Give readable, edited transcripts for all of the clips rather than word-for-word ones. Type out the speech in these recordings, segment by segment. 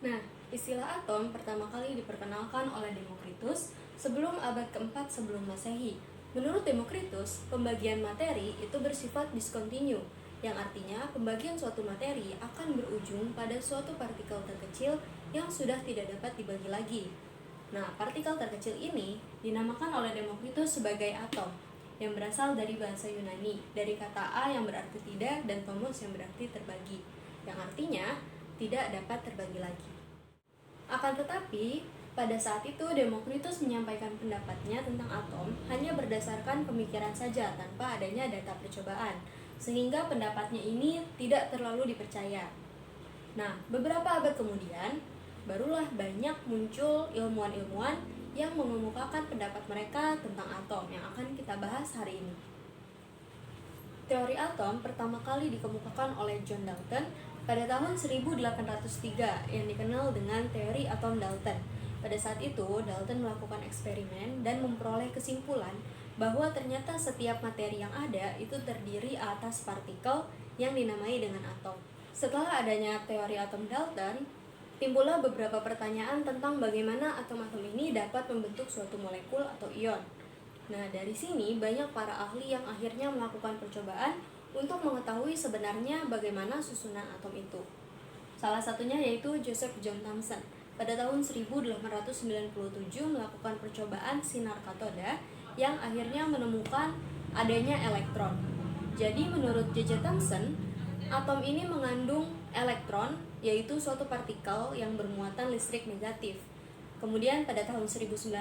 Nah, istilah atom pertama kali diperkenalkan oleh Demokritus sebelum abad keempat sebelum Masehi. Menurut Demokritus, pembagian materi itu bersifat diskontinu, yang artinya pembagian suatu materi akan berujung pada suatu partikel terkecil yang sudah tidak dapat dibagi lagi. Nah, partikel terkecil ini dinamakan oleh Demokritus sebagai atom, yang berasal dari bahasa Yunani, dari kata a yang berarti tidak dan tomos yang berarti terbagi, yang artinya tidak dapat terbagi lagi. Akan tetapi, pada saat itu Demokritus menyampaikan pendapatnya tentang atom hanya berdasarkan pemikiran saja tanpa adanya data percobaan, sehingga pendapatnya ini tidak terlalu dipercaya. Nah, beberapa abad kemudian, barulah banyak muncul ilmuwan-ilmuwan yang mengemukakan pendapat mereka tentang atom yang akan kita bahas hari ini. Teori atom pertama kali dikemukakan oleh John Dalton pada tahun 1803 yang dikenal dengan teori atom Dalton. Pada saat itu, Dalton melakukan eksperimen dan memperoleh kesimpulan bahwa ternyata setiap materi yang ada itu terdiri atas partikel yang dinamai dengan atom. Setelah adanya teori atom Dalton, timbullah beberapa pertanyaan tentang bagaimana atom-atom ini dapat membentuk suatu molekul atau ion. Nah, dari sini banyak para ahli yang akhirnya melakukan percobaan untuk mengetahui sebenarnya bagaimana susunan atom itu. Salah satunya yaitu Joseph John Thomson. Pada tahun 1897 melakukan percobaan sinar katoda yang akhirnya menemukan adanya elektron. Jadi menurut J.J. Thomson, atom ini mengandung elektron, yaitu suatu partikel yang bermuatan listrik negatif. Kemudian pada tahun 1900,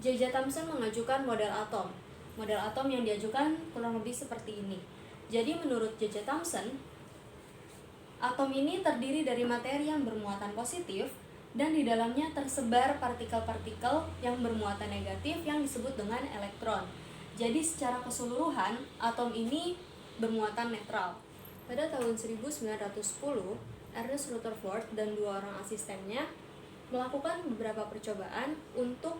J.J. Thomson mengajukan model atom. Model atom yang diajukan kurang lebih seperti ini. Jadi menurut J.J. Thomson, atom ini terdiri dari materi yang bermuatan positif dan di dalamnya tersebar partikel-partikel yang bermuatan negatif yang disebut dengan elektron. Jadi secara keseluruhan, atom ini bermuatan netral. Pada tahun 1910, Ernest Rutherford dan dua orang asistennya melakukan beberapa percobaan untuk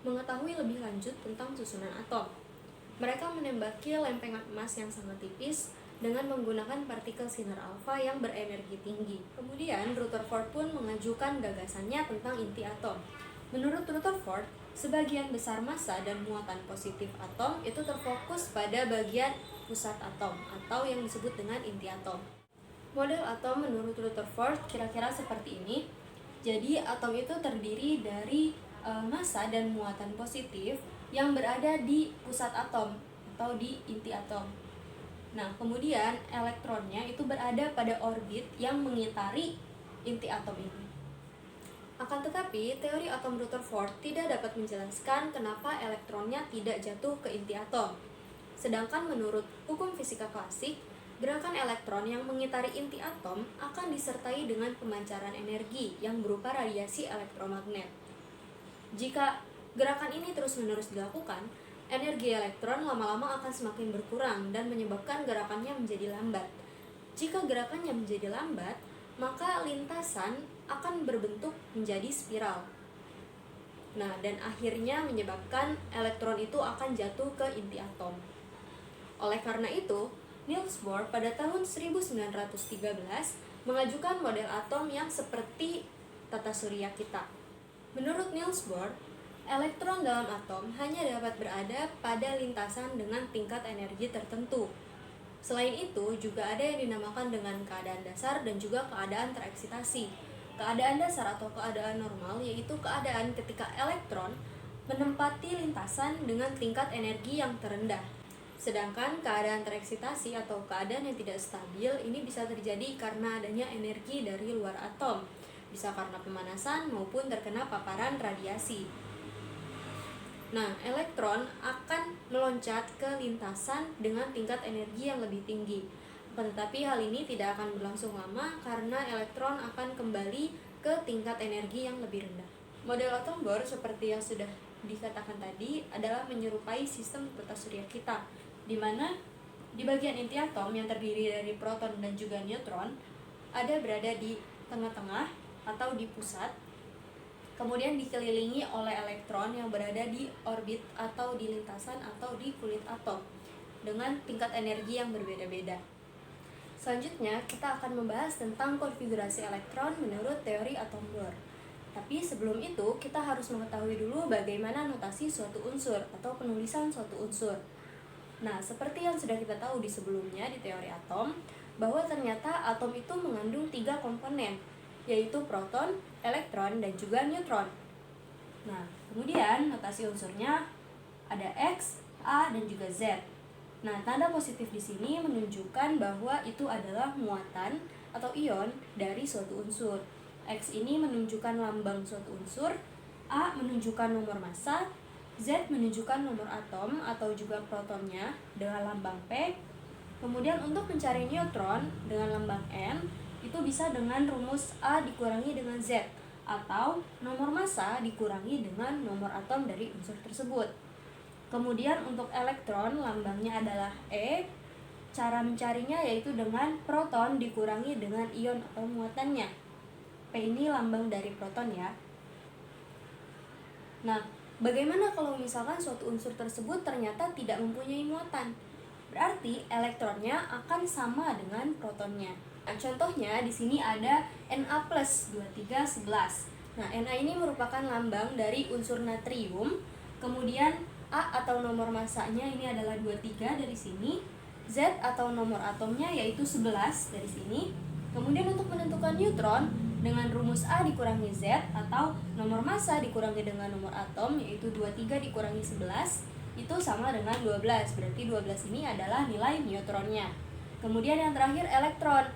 mengetahui lebih lanjut tentang susunan atom. Mereka menembaki lempengan emas yang sangat tipis dengan menggunakan partikel sinar alfa yang berenergi tinggi. Kemudian Rutherford pun mengajukan gagasannya tentang inti atom. Menurut Rutherford, sebagian besar massa dan muatan positif atom itu terfokus pada bagian pusat atom atau yang disebut dengan inti atom. Model atom menurut Rutherford kira-kira seperti ini. Jadi atom itu terdiri dari massa dan muatan positif yang berada di pusat atom atau di inti atom. Nah, kemudian elektronnya itu berada pada orbit yang mengitari inti atom ini. Akan tetapi, teori atom Rutherford tidak dapat menjelaskan kenapa elektronnya tidak jatuh ke inti atom. Sedangkan menurut hukum fisika klasik, gerakan elektron yang mengitari inti atom akan disertai dengan pemancaran energi yang berupa radiasi elektromagnet. Jika gerakan ini terus-menerus dilakukan, energi elektron lama-lama akan semakin berkurang dan menyebabkan gerakannya menjadi lambat. Jika gerakannya menjadi lambat, maka lintasan akan berbentuk menjadi spiral. Nah, dan akhirnya menyebabkan elektron itu akan jatuh ke inti atom. Oleh karena itu, Niels Bohr pada tahun 1913 mengajukan model atom yang seperti tata surya kita. Menurut Niels Bohr, elektron dalam atom hanya dapat berada pada lintasan dengan tingkat energi tertentu. Selain itu, juga ada yang dinamakan dengan keadaan dasar dan juga keadaan tereksitasi. Keadaan dasar atau keadaan normal yaitu keadaan ketika elektron menempati lintasan dengan tingkat energi yang terendah. Sedangkan keadaan tereksitasi atau keadaan yang tidak stabil ini bisa terjadi karena adanya energi dari luar atom, bisa karena pemanasan maupun terkena paparan radiasi. Nah, elektron akan meloncat ke lintasan dengan tingkat energi yang lebih tinggi. Tetapi hal ini tidak akan berlangsung lama karena elektron akan kembali ke tingkat energi yang lebih rendah. Model atom Bohr seperti yang sudah dikatakan tadi adalah menyerupai sistem tata surya kita, di mana di bagian inti atom yang terdiri dari proton dan juga neutron ada berada di tengah-tengah atau di pusat, kemudian dikelilingi oleh elektron yang berada di orbit atau di lintasan atau di kulit atom dengan tingkat energi yang berbeda-beda. Selanjutnya, kita akan membahas tentang konfigurasi elektron menurut teori atom Bohr. Tapi sebelum itu, kita harus mengetahui dulu bagaimana notasi suatu unsur atau penulisan suatu unsur. Nah, seperti yang sudah kita tahu di sebelumnya di teori atom, bahwa ternyata atom itu mengandung 3 komponen, yaitu proton, elektron, dan juga neutron. Nah, kemudian notasi unsurnya ada X, A, dan juga Z. Nah, tanda positif di sini menunjukkan bahwa itu adalah muatan atau ion dari suatu unsur. X ini menunjukkan lambang suatu unsur, A menunjukkan nomor massa, Z menunjukkan nomor atom atau juga protonnya dengan lambang P. Kemudian untuk mencari neutron dengan lambang N, itu bisa dengan rumus A dikurangi dengan Z, atau nomor massa dikurangi dengan nomor atom dari unsur tersebut. Kemudian untuk elektron lambangnya adalah E. Cara mencarinya yaitu dengan proton dikurangi dengan ion atau muatannya. P ini lambang dari proton ya. Nah, bagaimana kalau misalkan suatu unsur tersebut ternyata tidak mempunyai muatan? Berarti elektronnya akan sama dengan protonnya. Nah, contohnya di sini ada Na+, 2311. Nah, Na ini merupakan lambang dari unsur natrium. Kemudian A atau nomor massanya ini adalah 23 dari sini. Z atau nomor atomnya yaitu 11 dari sini. Kemudian untuk menentukan neutron dengan rumus A dikurangi Z atau nomor massa dikurangi dengan nomor atom yaitu 23 dikurangi 11 itu sama dengan 12. Berarti 12 ini adalah nilai neutronnya. Kemudian yang terakhir elektron.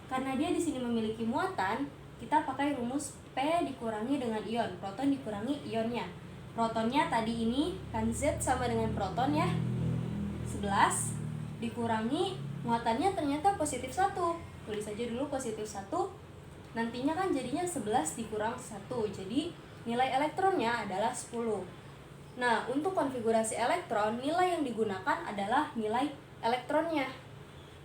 Karena dia di sini memiliki muatan, kita pakai rumus P dikurangi dengan ion, proton dikurangi ionnya. Protonnya tadi ini kan Z sama dengan proton ya, 11 dikurangi muatannya ternyata positif 1. Tulis saja dulu positif 1. Nantinya kan jadinya 11 dikurang 1. Jadi nilai elektronnya adalah 10. Nah, untuk konfigurasi elektron, nilai yang digunakan adalah nilai elektronnya.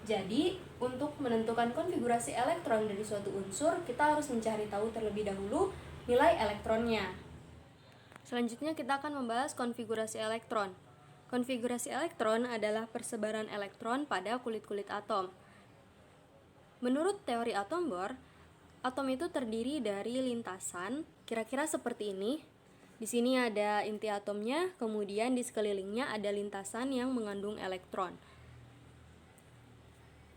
Jadi, untuk menentukan konfigurasi elektron dari suatu unsur, kita harus mencari tahu terlebih dahulu nilai elektronnya. Selanjutnya kita akan membahas konfigurasi elektron. Konfigurasi elektron adalah persebaran elektron pada kulit-kulit atom. Menurut teori atom Bohr, atom itu terdiri dari lintasan, kira-kira seperti ini. Di sini ada inti atomnya, kemudian di sekelilingnya ada lintasan yang mengandung elektron.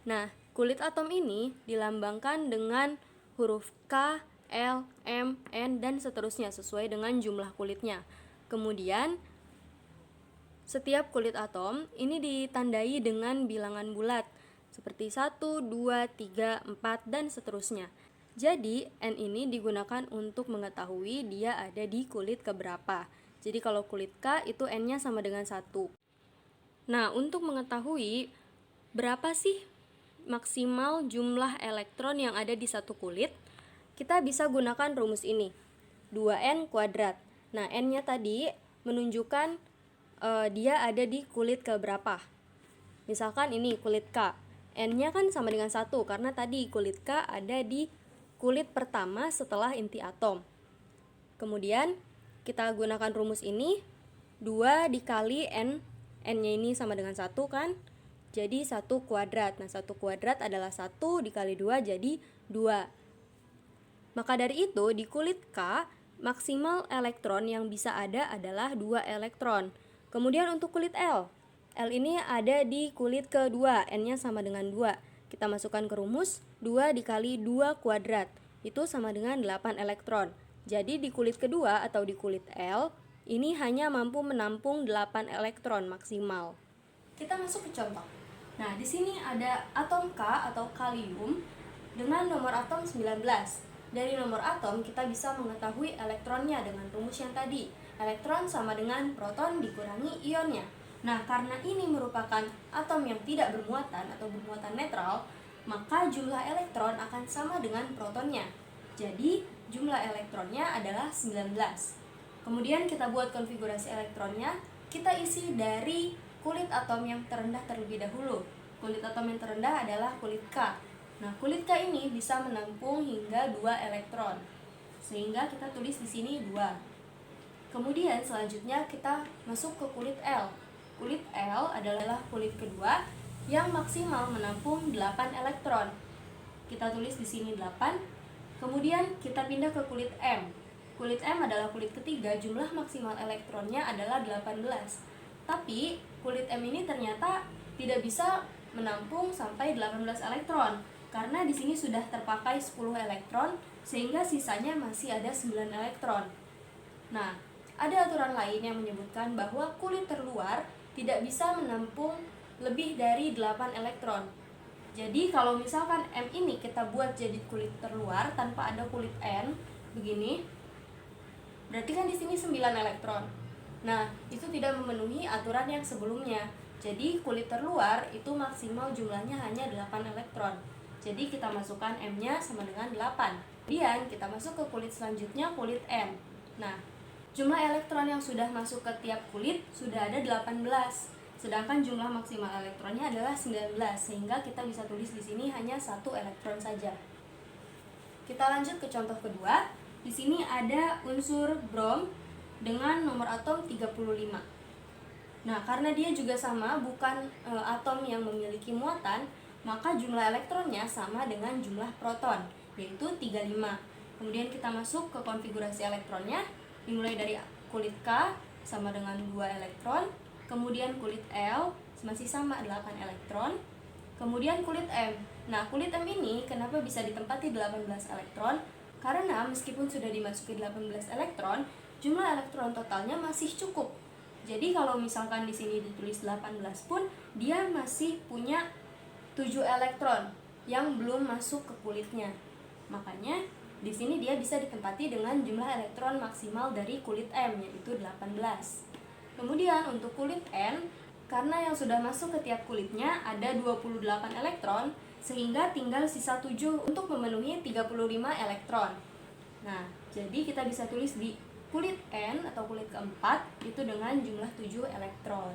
Nah, kulit atom ini dilambangkan dengan huruf K, L, M, N, dan seterusnya sesuai dengan jumlah kulitnya. Kemudian, setiap kulit atom ini ditandai dengan bilangan bulat, seperti 1, 2, 3, 4, dan seterusnya. Jadi, N ini digunakan untuk mengetahui dia ada di kulit keberapa. Jadi, kalau kulit K itu N-nya sama dengan 1. Nah, untuk mengetahui berapa sih maksimal jumlah elektron yang ada di satu kulit, kita bisa gunakan rumus ini, 2N kuadrat. Nah, N-nya tadi menunjukkan dia ada di kulit keberapa. Misalkan ini kulit K. N-nya kan sama dengan 1, karena tadi kulit K ada di kulit pertama setelah inti atom. Kemudian kita gunakan rumus ini, 2 dikali N, N-nya ini sama dengan 1 kan, jadi 1 kuadrat. Nah, 1 kuadrat adalah 1 dikali 2 jadi 2. Maka dari itu di kulit K, maksimal elektron yang bisa ada adalah 2 elektron. Kemudian untuk kulit L, L ini ada di kulit kedua, N-nya sama dengan 2. Kita masukkan ke rumus, 2 dikali 2 kuadrat, itu sama dengan 8 elektron. Jadi di kulit kedua atau di kulit L, ini hanya mampu menampung 8 elektron maksimal. Kita masuk ke contoh. Nah, di sini ada atom K atau kalium dengan nomor atom 19. Dari nomor atom kita bisa mengetahui elektronnya dengan rumus yang tadi. Elektron sama dengan proton dikurangi ionnya. Nah, karena ini merupakan atom yang tidak bermuatan atau bermuatan netral, maka jumlah elektron akan sama dengan protonnya. Jadi, jumlah elektronnya adalah 19. Kemudian kita buat konfigurasi elektronnya, kita isi dari kulit atom yang terendah terlebih dahulu. Kulit atom yang terendah adalah kulit K. Nah, kulit K ini bisa menampung hingga 2 elektron. Sehingga kita tulis di sini 2. Kemudian selanjutnya kita masuk ke kulit L. Kulit L adalah kulit kedua yang maksimal menampung 8 elektron. Kita tulis di sini 8. Kemudian kita pindah ke kulit M. Kulit M adalah kulit ketiga, jumlah maksimal elektronnya adalah 18. Tapi kulit M ini ternyata tidak bisa menampung sampai 18 elektron karena di sini sudah terpakai 10 elektron sehingga sisanya masih ada 9 elektron. Nah, ada aturan lain yang menyebutkan bahwa kulit terluar tidak bisa menampung lebih dari 8 elektron. Jadi kalau misalkan M ini kita buat jadi kulit terluar tanpa ada kulit N begini, berarti kan di sini 9 elektron. Nah, itu tidak memenuhi aturan yang sebelumnya. Jadi kulit terluar itu maksimal jumlahnya hanya 8 elektron. Jadi kita masukkan M-nya sama dengan 8. Kemudian kita masuk ke kulit selanjutnya, kulit N. Nah, jumlah elektron yang sudah masuk ke tiap kulit sudah ada 18. Sedangkan jumlah maksimal elektronnya adalah 19, sehingga kita bisa tulis di sini hanya 1 elektron saja. Kita lanjut ke contoh kedua. Di sini ada unsur brom dengan nomor atom 35. Nah, karena dia juga sama, bukan atom yang memiliki muatan, maka jumlah elektronnya sama dengan jumlah proton, yaitu 35. Kemudian kita masuk ke konfigurasi elektronnya, dimulai dari kulit K sama dengan 2 elektron, kemudian kulit L masih sama 8 elektron, kemudian kulit M. Nah, kulit M ini kenapa bisa ditempati 18 elektron? Karena meskipun sudah dimasuki 18 elektron, jumlah elektron totalnya masih cukup. Jadi kalau misalkan di sini ditulis 18 pun, dia masih punya 7 elektron yang belum masuk ke kulitnya. Makanya di sini dia bisa ditempati dengan jumlah elektron maksimal dari kulit M, yaitu 18. Kemudian untuk kulit N, karena yang sudah masuk ke tiap kulitnya ada 28 elektron, sehingga tinggal sisa 7 untuk memenuhi 35 elektron. Nah, jadi kita bisa tulis di kulit N atau kulit keempat itu dengan jumlah 7 elektron.